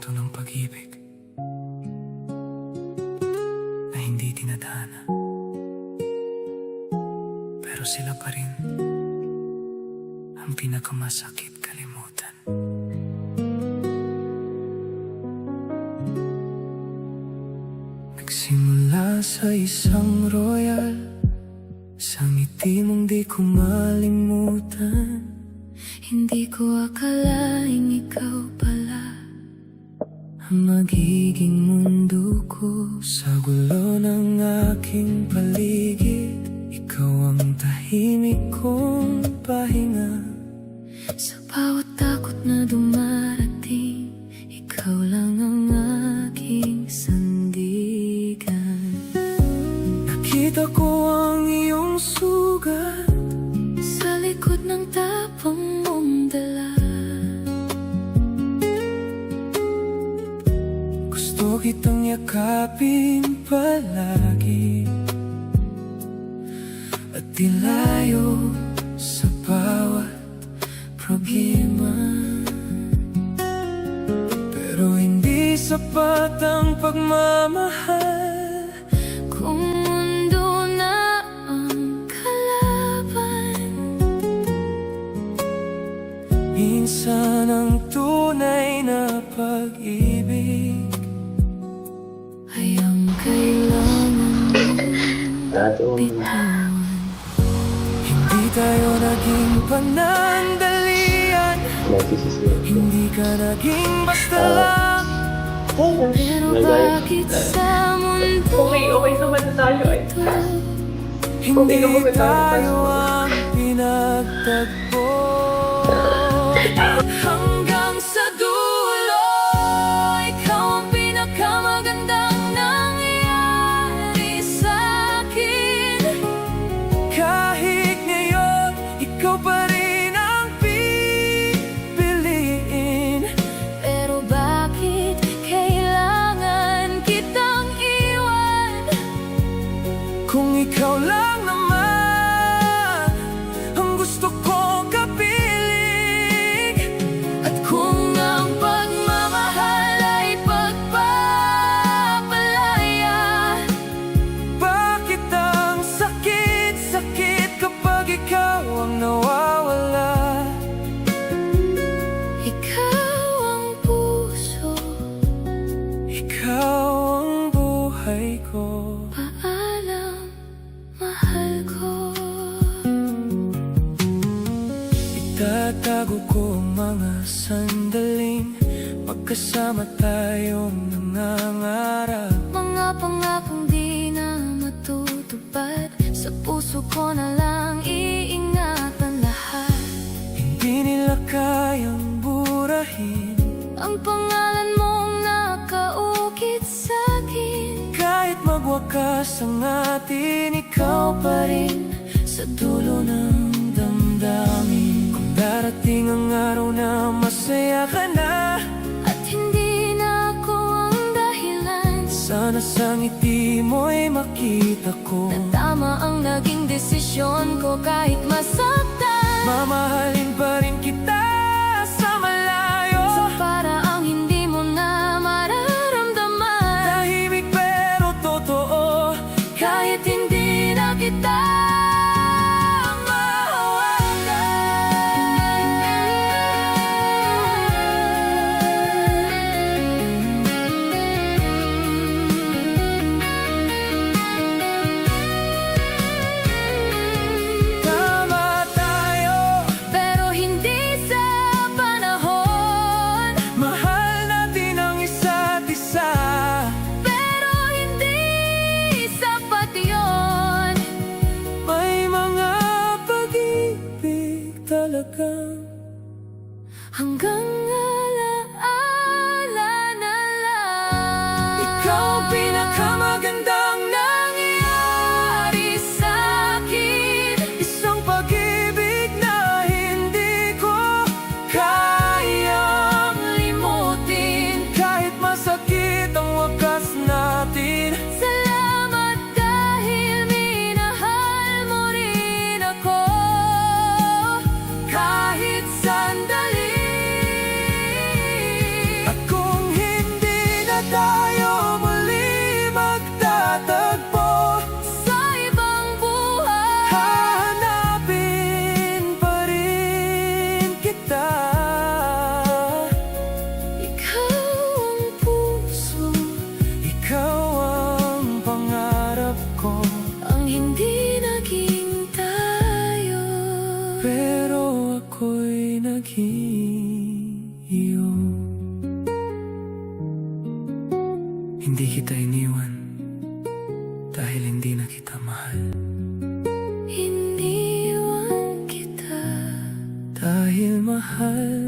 kwento ng pag-ibig na hindi dinadana, pero sila pa rin ang pinakamasakit kalimutan. Nagsimula sa isang royal, sa ngiti mong di ko malimutan. Hindi ko akalaing ikaw pala ang magiging mundo ko. Sa gulo ng aking paligid, ikaw ang tahimik kong pahinga. Sa bawat takot na dumarating, ikaw lang ang aking sandigan. Nakita ko ang iyong sugat Sa likod ng tapang mong dala. Gusto kitang yakapin palagi at ilayo sa bawat problema. Pero hindi sapat ang pagmamahal Kung mundo na ang kalaban. minsan ang tunay na pag-ibig Ay ang kailangan mo bitawan. Hindi tayo naging panandalian, hindi ka naging basta lang. Pero bakit sa mundo Okay naman na tayo eh. ito Hindi ka ba tayo ang pinagtagpo. Hanggang sa dulo, ikaw ang pinakamagandang nangyari sa'kin. Kahit ngayon, ikaw pa rin ang pipiliin. Pero bakit kailangan kitang iwan? Kung ikaw lang naman ang gusto kong kapiling, At kung ang pagmamahal ay pagpapalaya, bakit ang sakit-sakit kapag ikaw ang nawawala? ikaw ang puso, Ikaw ang buhay ko. paalam, mahal ko. Itatago ko ang mga sandaling magkasama tayong nangangarap. Mga pangakong di na matutupad, sa puso ko na lang iingatan lahat. Hindi nila kayang burahin Ang pangalan mong nakaukit sa'kin. kahit magwakas ang atin, ikaw pa rin sa dulo ng damdamin. Kung darating ang araw na masaya ka na, At hindi na ako ang dahilan, sana sa ngiti mo'y makita ko. na tama ang naging desisyon ko kahit masaktan. Mamahalin pa rin kita sa malayo, Sa paraang hindi mo na mararamdaman. tahimik pero totoo, Kahit hindi na kita tama tayo. pero hindi sa panahon. Mahal natin ang isa't isa, Pero hindi sapat yun. dahil hindi na kita mahal. Iniwan kita Dahil mahal